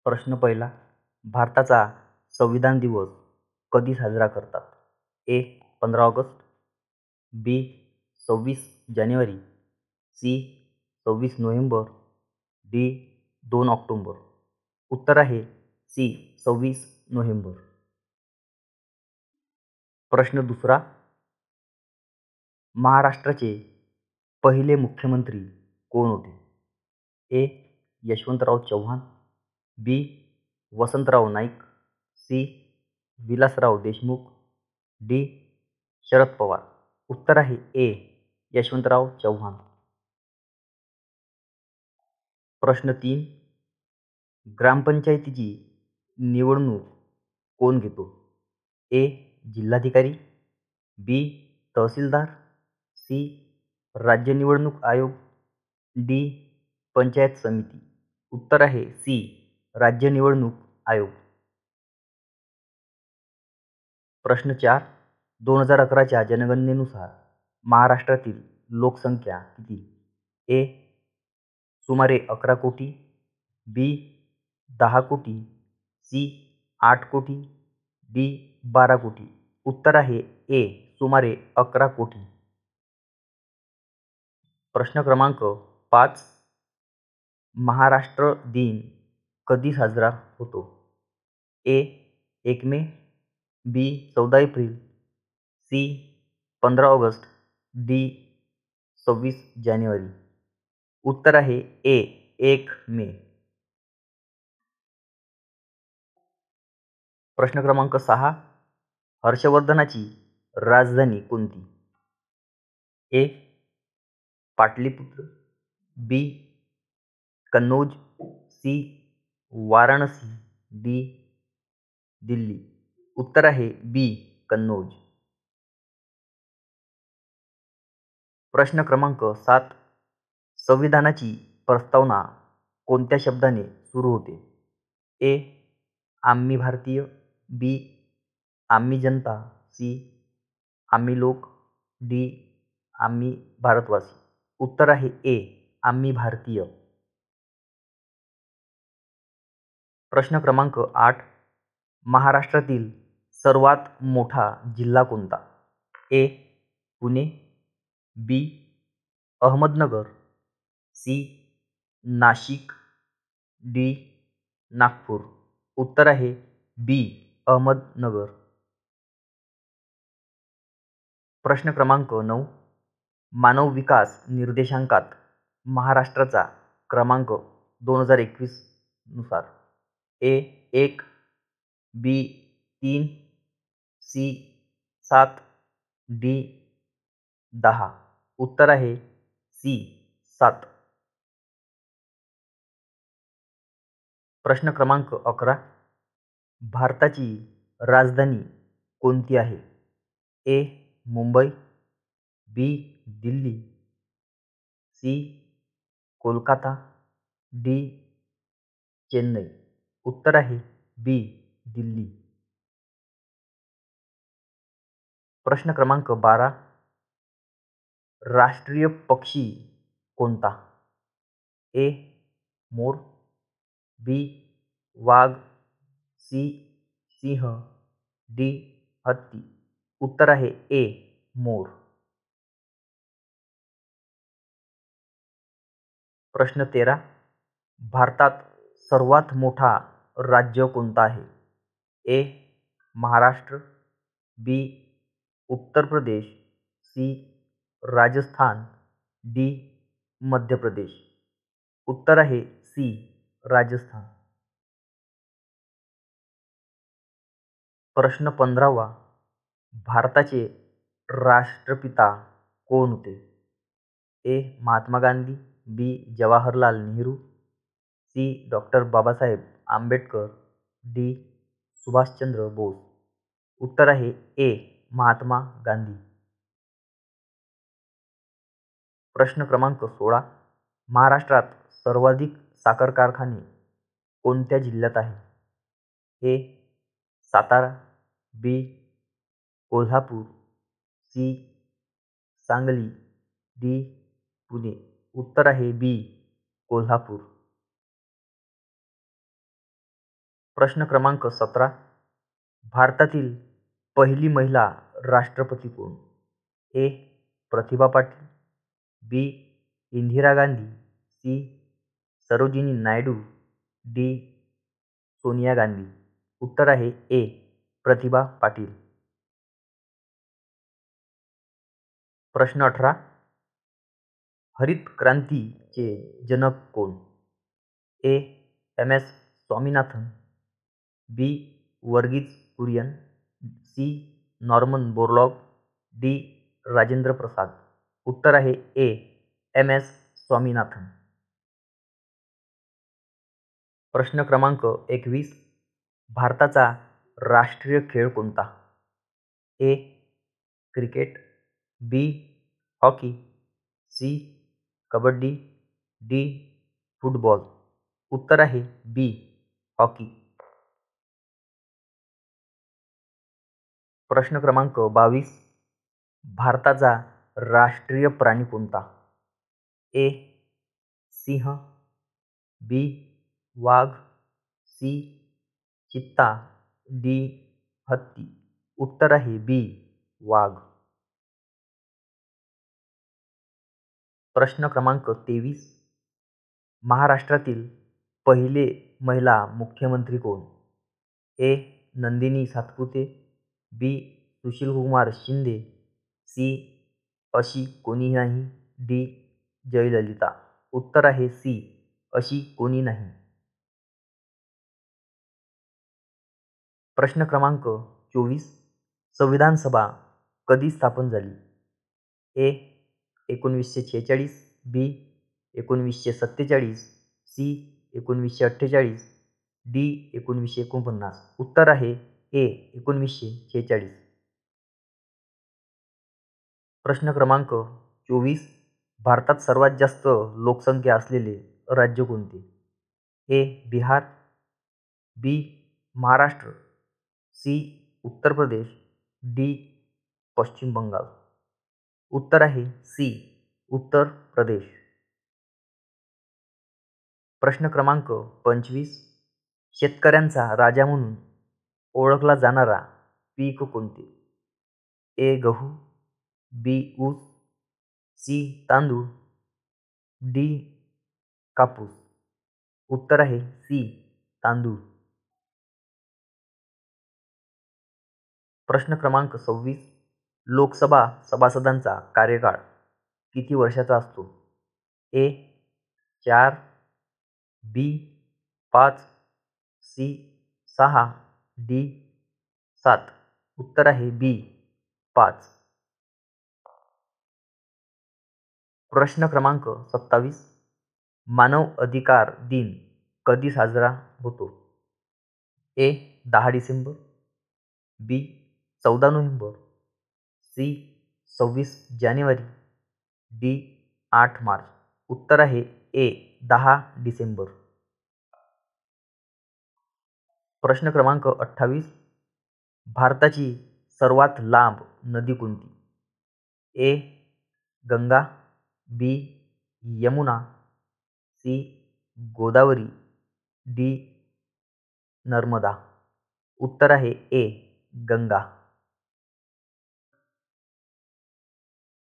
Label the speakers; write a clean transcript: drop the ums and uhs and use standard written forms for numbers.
Speaker 1: प्रश्न पहिला. भारताचा संविधान दिवस कधी साजरा करतात? ए. 15 ऑगस्ट, बी. 26 जानेवारी, सी. 26 November, D. 2 ऑक्टोबर. उत्तर आहे सी. 26 नोव्हेंबर. प्रश्न दुसरा. महाराष्ट्राचे पहिले मुख्यमंत्री कोण होते? ए. यशवंतराव चव्हाण, बी. वसंतराव नाईक, सी. विलासराव देशमुख, डी. शरद पवार. उत्तर आहे ए. यशवंतराव चव्हाण. प्रश्न 3. ग्रामपंचायतीची निवडणूक कोण घेतो? ए. जिल्हाधिकारी, बी. तहसीलदार, सी. राज्य निवडणूक आयोग, डी. पंचायत समिती. उत्तर आहे सी. राज्य निवडणूक आयोग. प्रश्न 4. 2011च्या जनगणनेनुसार महाराष्ट्रातील लोकसंख्या किती? ए. सुमारे 11 कोटी, बी. 10 कोटी, सी. 8 कोटी, डी. 12 कोटी. उत्तर आहे ए. सुमारे 11 कोटी. प्रश्न क्रमांक 5. महाराष्ट्र दिन कधी साजरा होतो? ए. 1 मे, बी. 14 एप्रिल, सी. 15 August, D. 26 जानेवारी. उत्तर आहे ए. 1 मे. प्रश्न क्रमांक 6. हर्षवर्धनाची राजधानी कोणती? ए. पाटलीपुत्र, बी. कन्नौज, सी. वाराणसी, डी. दिल्ली. उत्तर आहे बी. कन्नौज. प्रश्न क्रमांक 7. संविधानाची प्रस्तावना कोणत्या शब्दाने सुरू होते? ए. आम्ही भारतीय, बी. आम्ही जनता, सी. आम्ही लोक, डी. आम्ही भारतवासी. उत्तर आहे ए. आम्ही भारतीय. प्रश्न क्रमांक 8. महाराष्ट्रातील सर्वात मोठा जिल्हा कोणता? ए. पुणे, बी. अहमदनगर, सी. नाशिक, डी. नागपूर. उत्तर आहे बी. अहमदनगर. प्रश्न क्रमांक 9. मानव विकास निर्देशांकात महाराष्ट्राचा क्रमांक 2021 नुसार ए. 1, बी. 3, सी. 7, डी. 10. उत्तर आहे सी. 7. प्रश्न क्रमांक 11. भारताची राजधानी कोणती आहे? ए. मुंबई, बी. दिल्ली, सी. कोलकाता, डी. चेन्नई. उत्तर आहे बी. दिल्ली. प्रश्न क्रमांक 12. राष्ट्रीय पक्षी कोणता? ए. मोर, बी. वाघ, सी. सिंह, डी. हत्ती. उत्तर आहे ए. मोर. प्रश्न 13. भारतात सर्वात मोठा राज्य कोणता आहे? ए. महाराष्ट्र, बी. उत्तर प्रदेश, सी. राजस्थान, डी. मध्य प्रदेश. उत्तर आहे सी. राजस्थान. प्रश्न 15. भारताचे राष्ट्रपिता कोण होते? A. Mahatma Gandhi, B. Jawaharlal Nehru, C. Doctor Babasaheb Ambedkar, D. Subhashchandra Bose. उत्तर आहे ए. महात्मा गांधी. प्रश्न क्रमांक 16. महाराष्ट्रात सर्वाधिक साखर कारखाने कोणत्या जिल्ह्यात आहे? ए. सातारा, बी. कोल्हापूर, सी. सांगली, डी. पुणे. उत्तर आहे बी. कोल्हापूर. प्रश्न क्रमांक 17. भारतातील पहिली महिला राष्ट्रपती कोण? ए. प्रतिभा पाटील, बी. इंदिरा गांधी, सी. सरोजिनी नायडू, डी. सोनिया गांधी. उत्तर आहे ए. प्रतिभा पाटील. प्रश्न 18. हरित क्रांतीचे जनक कोण? A. M. S. Swaminathan, B. Verghese Kurien, C. Norman Borlaug, D. Rajendra Prasad. उत्तर आहे ए. एम. एस. स्वामीनाथन. प्रश्न क्रमांक 21. भारताचा राष्ट्रीय खेळ कोणता? A. Cricket, B. Hockey, C. Kabaddi, D. Football. उत्तर आहे बी. हॉकी. प्रश्न क्रमांक 22. भारताचा राष्ट्रीय प्राणी कोणता? ए. सिंह, बी. वाघ, सी. चित्ता, डी. हत्ती. उत्तर आहे बी. वाघ. प्रश्न क्रमांक 23. महाराष्ट्रातील पहिले महिला मुख्यमंत्री कोण? ए. नंदिनी सातपुते, बी. सुशीलकुमार शिंदे, सी. अशी कोणी नाही, डी. जयललिता. उत्तर आहे सी. अशी कोणी नाही. प्रश्न क्रमांक 24. संविधान सभा कधी स्थापन झाली? ए. 1946, बी. 1947, सी. 1948, डी. 1949. उत्तर आहे ए. 1946. प्रश्न क्रमांक 24. भारतात सर्वात जास्त लोकसंख्या असलेले राज्य कोणते? ए. बिहार, बी. महाराष्ट्र, सी. उत्तर प्रदेश, डी. पश्चिम बंगाल. उत्तर आहे सी. उत्तर प्रदेश. प्रश्न क्रमांक 25. शेतकऱ्यांचा राजा म्हणून ओळखला जाणारा पीक कोणते? ए. गहू, बी. ऊस, सी. तांदूळ, डी. कापूस. उत्तर आहे सी. तांदूळ. प्रश्न क्रमांक 26. लोकसभा सभासदांचा कार्यकाळ किती वर्षाचा असतो? ए. 4, बी. 5, सी. 6, डी. 7. उत्तर आहे बी. 5. प्रश्न क्रमांक 27. मानव अधिकार दिन कधी साजरा होतो? ए. 10 डिसेंबर, बी. 14 नोव्हेंबर, सी. 26 जानेवारी, डी. 8 मार्च. उत्तर आहे ए. 10 डिसेंबर. प्रश्न क्रमांक 28. भारताची सर्वात लांब नदी कोणती? ए. गंगा, बी. यमुना, सी. गोदावरी, डी. नर्मदा. उत्तर आहे ए. गंगा.